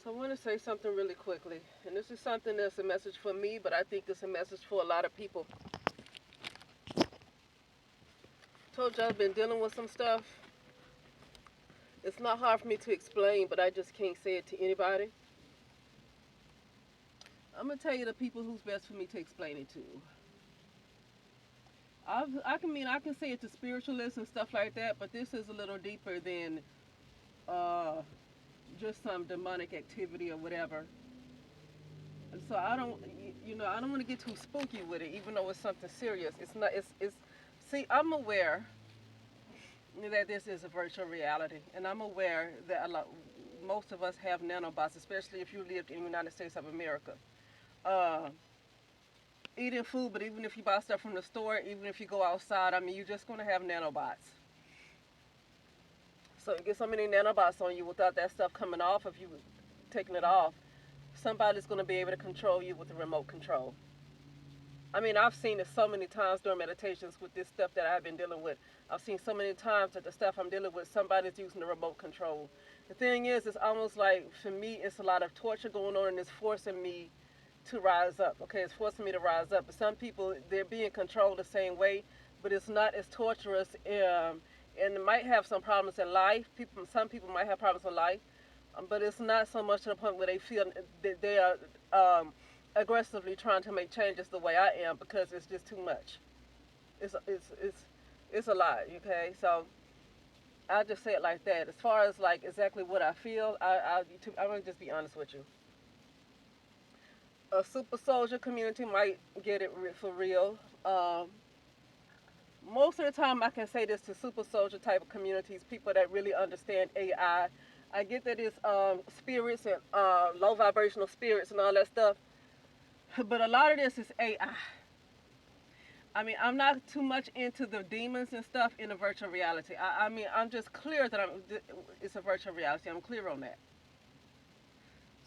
So I want to say something really quickly, and this is something that's a message for me, but I think it's a message for a lot of people. Told you I've been dealing with some stuff. It's not hard for me to explain, but I just can't say it to anybody. I'm gonna tell you the people who's best for me to explain it to. I can say it to spiritualists and stuff like that, but this is a little deeper than uh, just some demonic activity or whatever. And so I don't, I don't want to get too spooky with it, even though it's something serious. It's not. It's. See, I'm aware that this is a virtual reality, and I'm aware that most of us have nanobots, especially if you lived in the United States of America. Uh, Eating food, but even if you buy stuff from the store, even if you go outside, I mean, you're just gonna have nanobots. So you get so many nanobots on you without that stuff coming off. If you taking it off, somebody's gonna be able to control you with a remote control. I mean, I've seen it so many times during meditations with this stuff that I've been dealing with. I've seen so many times that the stuff I'm dealing with, somebody's using the remote control. The thing is, it's almost like, for me, it's a lot of torture going on, and it's forcing me to rise up. Okay, it's forcing me to rise up. But some people, they're being controlled the same way, but it's not as torturous, and it might have some problems in life. Some people might have problems in life, but it's not so much to the point where they feel that they are aggressively trying to make changes the way I am, because it's just too much. It's a lot. Okay, so I'll just say it like that. As far as like exactly what I feel, I'm gonna just be honest with you. A super soldier community might get it for real. Most of the time, I can say this to super soldier type of communities, people that really understand AI. I get that it's spirits and low vibrational spirits and all that stuff, but a lot of this is AI. I mean, I'm not too much into the demons and stuff in a virtual reality. I mean, I'm just clear that it's a virtual reality. I'm clear on that.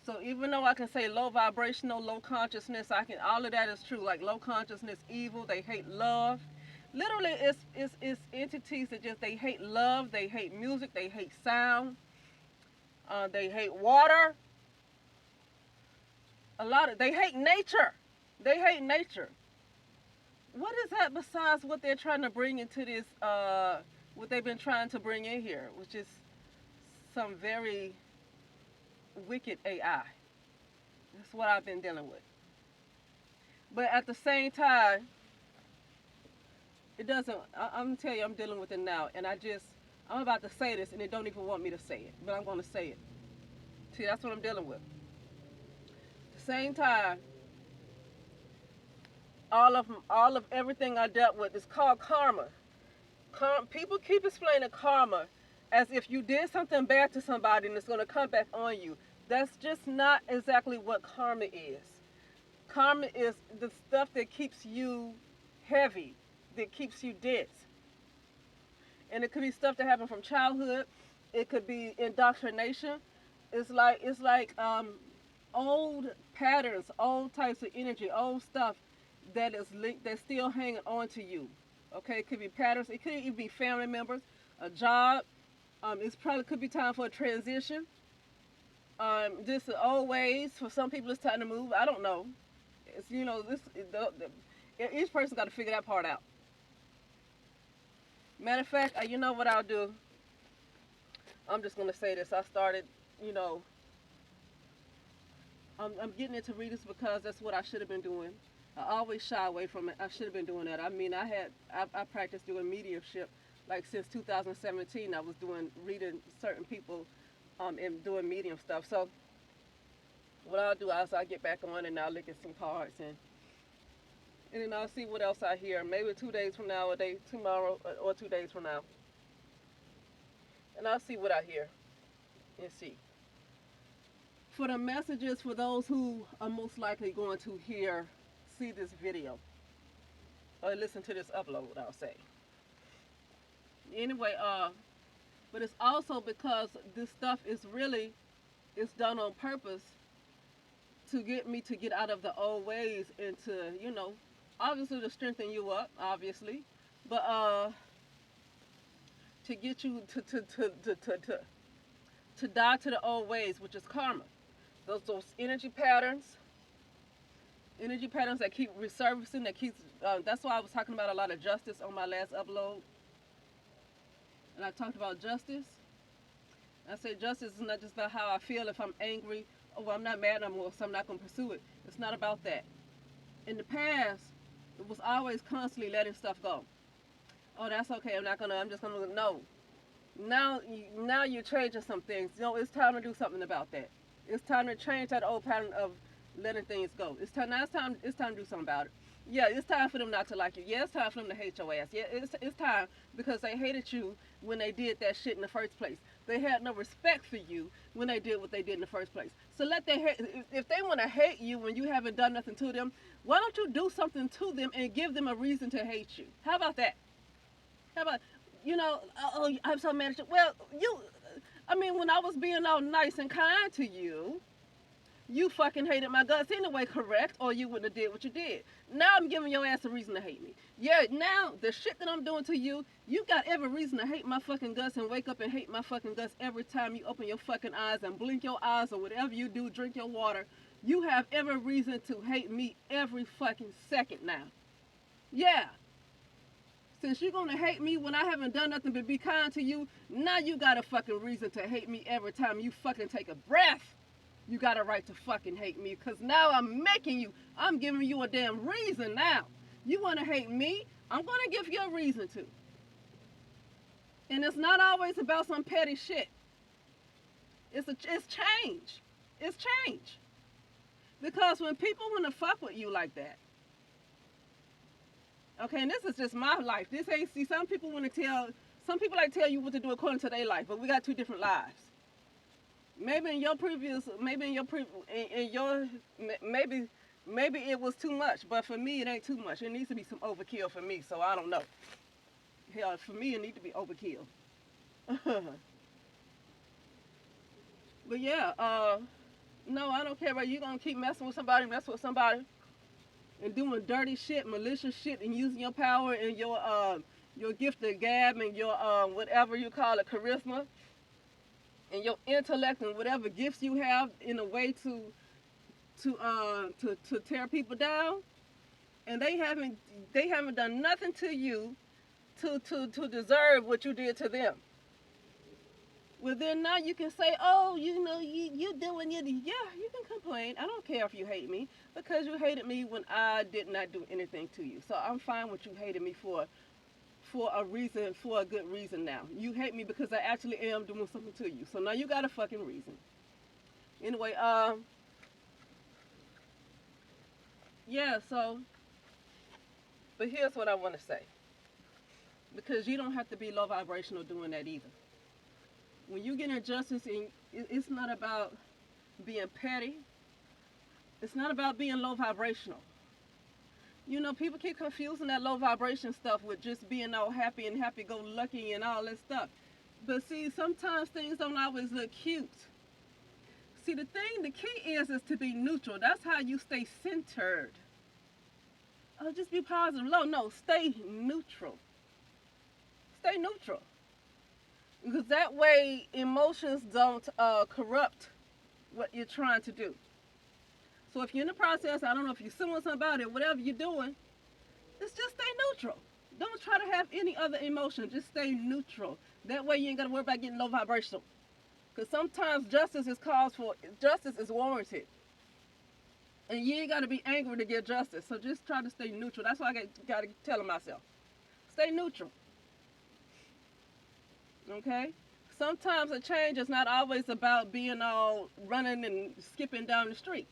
So even though I can say low vibrational, low consciousness, I can all of that is true. Like low consciousness, evil, they hate love. Literally, it's entities that just they hate love, they hate music, they hate sound, they hate water. They hate nature. They hate nature. What is that besides what they're trying to bring into this? What they've been trying to bring in here, which is some very wicked AI. That's what I've been dealing with. But at the same time, it doesn't. I'm gonna tell you, I'm dealing with it now, and I'm about to say this, and they don't even want me to say it, but I'm gonna say it. See, that's what I'm dealing with. At the same time, all of everything I dealt with is called karma. People keep explaining karma as if you did something bad to somebody and it's gonna come back on you. That's just not exactly what karma is. Karma is the stuff that keeps you heavy, that keeps you dense. And it could be stuff that happened from childhood. It could be indoctrination. It's like old patterns, old types of energy, old stuff that is linked, that's still hanging on to you. Okay, it could be patterns. It could even be family members, a job. It's probably could be time for a transition. Just the old ways. For some people, it's time to move. I don't know. It's each person got to figure that part out. Matter of fact, you know what I'll do? I'm just gonna say this. I started, you know, I'm getting into readings because that's what I should have been doing. I always shy away from it. I should have been doing that. I mean, I practiced doing mediumship like since 2017. I was doing reading certain people, and doing medium stuff. So what I'll do is I'll get back on and I'll look at some cards, and then I'll see what else I hear. Maybe 2 days from now, a day tomorrow, or 2 days from now, and I'll see what I hear and see. For the messages for those who are most likely going to see this video or listen to this upload, I'll say. Anyway, but it's also because this stuff is really, it's done on purpose to get me to get out of the old ways and to, obviously to strengthen you up, obviously, but to get you to die to the old ways, which is karma. those energy patterns that keep resurfacing, that keeps. That's why I was talking about a lot of justice on my last upload, and I talked about justice. I say justice is not just about how I feel if I'm angry. Oh, well, I'm not mad no more, so I'm not gonna pursue it. It's not about that. In the past, it was always constantly letting stuff go. Oh, that's okay. I'm not gonna. I'm just gonna no. Now you're changing some things. You know, it's time to do something about that. It's time to change that old pattern of letting things go. It's time now. It's time to do something about it. Yeah, it's time for them not to like you. Yeah, it's time for them to hate your ass. Yeah, it's time because they hated you when they did that shit in the first place. They had no respect for you when they did what they did in the first place. So let they hate. If they want to hate you when you haven't done nothing to them, why don't you do something to them and give them a reason to hate you? How about that? How about, oh, I'm so mad at you. Well, I mean, when I was being all nice and kind to you, you fucking hated my guts anyway, correct? Or you wouldn't have did what you did. Now I'm giving your ass a reason to hate me. Yeah, now the shit that I'm doing to you, you got every reason to hate my fucking guts and wake up and hate my fucking guts every time you open your fucking eyes and blink your eyes or whatever you do, drink your water. You have every reason to hate me every fucking second now. Yeah. Since you're gonna hate me when I haven't done nothing but be kind to you, now you got a fucking reason to hate me every time you fucking take a breath. You got a right to fucking hate me because now I'm giving you a damn reason now. You wanna hate me? I'm gonna give you a reason to. And it's not always about some petty shit. It's change. It's change. Because when people wanna fuck with you like that, okay, and this is just my life. This ain't, see, some people like to tell you what to do according to their life, but we got two different lives. Maybe in your maybe it was too much, but for me it ain't too much. It needs to be some overkill for me, so I don't know. Hell, for me it needs to be overkill. But yeah, no, I don't care about you gonna keep messing with somebody, and doing dirty shit, malicious shit, and using your power and your gift of gab and your whatever you call it, charisma, and your intellect and whatever gifts you have in a way to tear people down, and they haven't done nothing to you to deserve what you did to them. Well, then now you can say, oh, you doing it. Yeah, you can complain. I don't care if you hate me because you hated me when I did not do anything to you. So I'm fine with you hating me for a reason, for a good reason now. You hate me because I actually am doing something to you. So now you got a fucking reason. Anyway, yeah, so, but here's what I want to say. Because you don't have to be low vibrational doing that either. When you get injustice, it's not about being petty. It's not about being low vibrational. People keep confusing that low vibration stuff with just being all happy and happy-go-lucky and all that stuff. But see, sometimes things don't always look cute. See, the key is to be neutral. That's how you stay centered. Oh, just be positive. No, stay neutral. Stay neutral. Because that way emotions don't corrupt what you're trying to do. So if you're in the process, I don't know if you're suing somebody or whatever you're doing, just stay neutral. Don't try to have any other emotion. Just stay neutral. That way you ain't got to worry about getting low vibrational. Because sometimes justice is warranted. And you ain't got to be angry to get justice. So just try to stay neutral. That's what I got to tell myself. Stay neutral. Okay? Sometimes a change is not always about being all running and skipping down the street.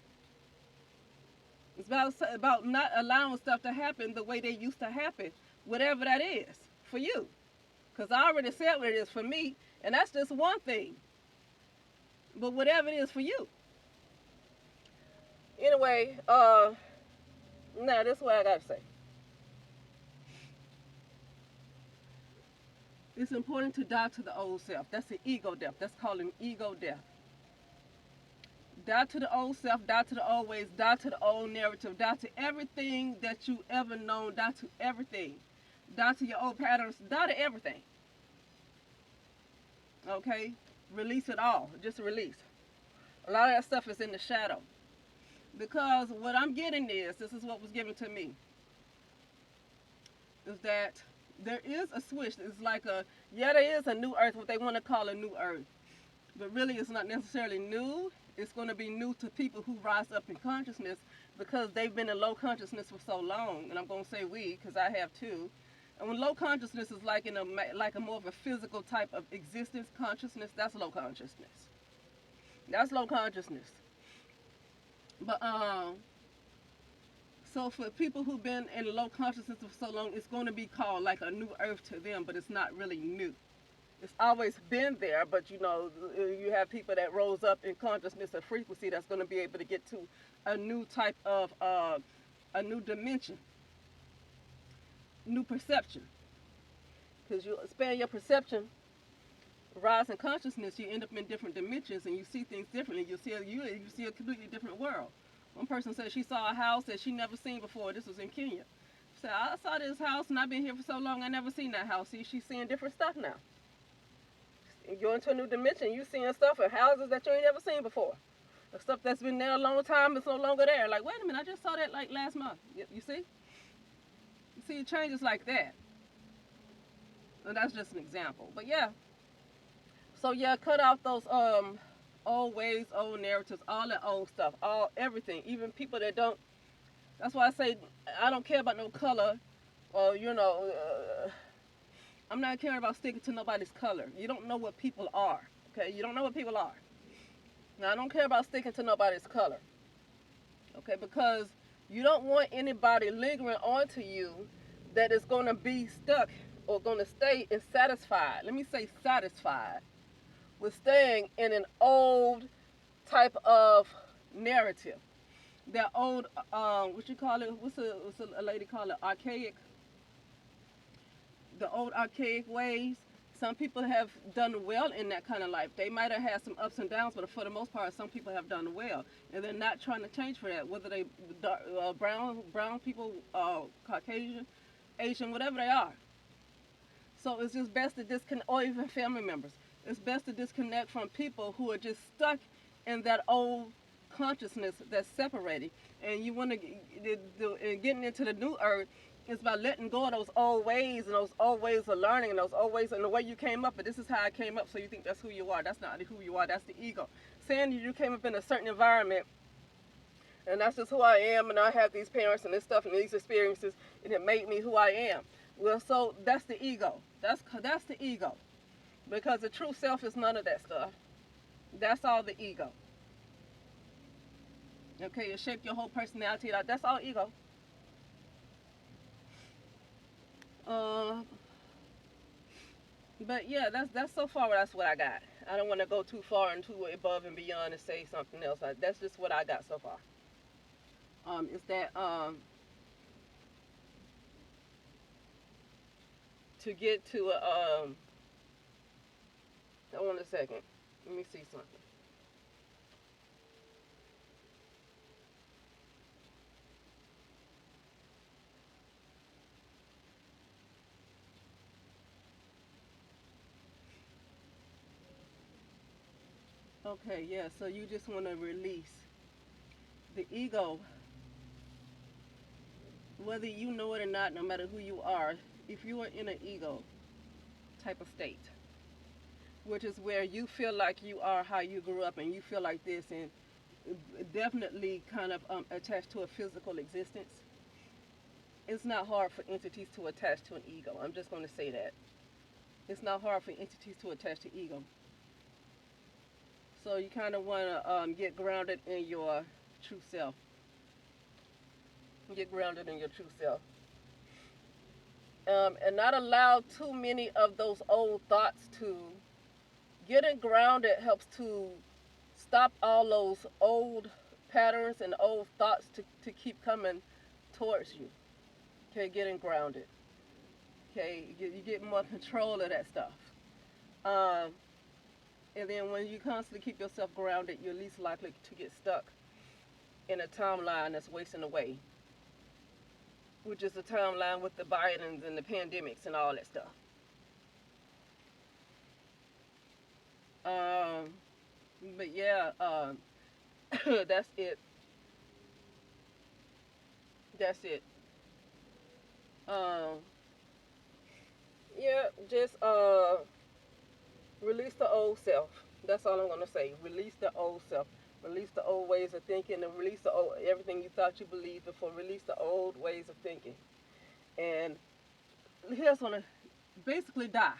It's about not allowing stuff to happen the way they used to happen, whatever that is for you. Because I already said what it is for me, and that's just one thing. But whatever it is for you. Anyway, now this is what I got to say. It's important to die to the old self. That's the ego death. That's called an ego death. Die to the old self, die to the old ways, die to the old narrative, die to everything that you ever known, die to everything. Die to your old patterns, die to everything. Okay? Release it all. Just release. A lot of that stuff is in the shadow. Because what I'm getting is, this is what was given to me, is that there is a switch. It's like yeah, there is a new earth, what they want to call a new earth. But really, it's not necessarily new. It's going to be new to people who rise up in consciousness because they've been in low consciousness for so long. And I'm going to say we, because I have too. And when low consciousness is like like a more of a physical type of existence consciousness, that's low consciousness. That's low consciousness. But so for people who've been in low consciousness for so long, it's going to be called like a new earth to them, but it's not really new. It's always been there, but you know, you have people that rose up in consciousness or frequency that's going to be able to get to a new type of a new dimension, new perception. Because you expand your perception, rise in consciousness, you end up in different dimensions and you see things differently. You see a completely different world. One person said she saw a house that she never seen before. This was in Kenya. She said, I saw this house and I've been here for so long I never seen that house. See, she's seeing different stuff now. You're into a new dimension. You seeing stuff in houses that you ain't never seen before. The stuff that's been there a long time is no longer there. Like, wait a minute, I just saw that like last month. You see? You see, it changes like that. And that's just an example. But yeah. So yeah, cut out those old ways, old narratives, all that old stuff, everything. Even people that don't. That's why I say I don't care about no color, or I'm not caring about sticking to nobody's color. You don't know what people are. Okay, you don't know what people are. Now I don't care about sticking to nobody's color. Okay, because you don't want anybody lingering onto you that is going to be stuck or going to stay satisfied. Let me say satisfied with staying in an old type of narrative. That old, what you call it? What's a lady call it? Archaic. The old archaic ways. Some people have done well in that kind of life. They might have had some ups and downs, but for the most part, some people have done well, and they're not trying to change for that. Whether they brown people, Caucasian, Asian, whatever they are. So it's just best to disconnect, or even family members. It's best to disconnect from people who are just stuck in that old consciousness that's separated. And you want to getting into the new earth is by letting go of those old ways and those old ways of learning and those old ways and the way you came up. But this is how I came up, so you think that's who you are. That's not who you are. That's the ego. Saying you came up in a certain environment and that's just who I am, and I have these parents and this stuff and these experiences, and it made me who I am. Well, so that's the ego. That's the ego. Because the true self is none of that stuff. That's all the ego. Okay, it shaped your whole personality out. That's all ego. But yeah, that's so far. That's what I got. I don't want to go too far and too above and beyond and say something else. That's just what I got so far. Is that to get to hold on a second. Let me see something. Okay, yeah, so you just want to release the ego, whether you know it or not, no matter who you are. If you are in an ego type of state, which is where you feel like you are how you grew up and you feel like this, and definitely kind of attached to a physical existence, it's not hard for entities to attach to an ego. I'm just going to say that. It's not hard for entities to attach to ego. So you kind of want to get grounded in your true self. Get grounded in your true self. And not allow too many of those old thoughts to... Getting grounded helps to stop all those old patterns and old thoughts to keep coming towards you. Okay, getting grounded. Okay, you get more control of that stuff. And then when you constantly keep yourself grounded, you're least likely to get stuck in a timeline that's wasting away, which is the timeline with the Bidens and the pandemics and all that stuff. But yeah, that's it. That's it. Um, yeah, just release the old self. That's all I'm gonna say. Release the old self. Release the old ways of thinking, and release the old everything you thought you believed before. Release the old ways of thinking. And here's gonna basically die.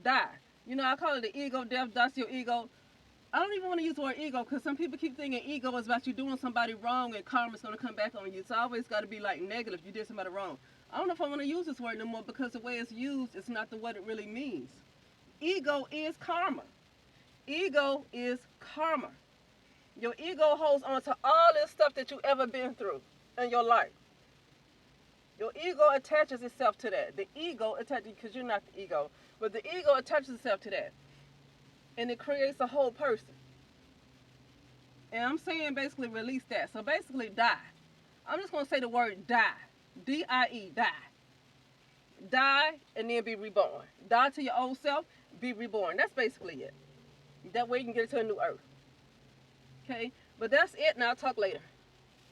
Die. You know, I call it the ego death. That's your ego. I don't even want to use the word ego because some people keep thinking ego is about you doing somebody wrong and karma's going to come back on you. It's always got to be like negative. You did somebody wrong. I don't know if I want to use this word no more because the way it's used, it's not the what it really means. Ego is karma. Ego is karma. Your ego holds on to all this stuff that you ever been through in your life. Your ego attaches itself to that. The ego attaches, because you're not the ego, but the ego attaches itself to that. And it creates a whole person. And I'm saying basically release that. So basically die. I'm just going to say the word die. D-I-E, die. Die and then be reborn. Die to your old self, be reborn. That's basically it. That way you can get to a new earth. Okay? But that's it, and I'll talk later.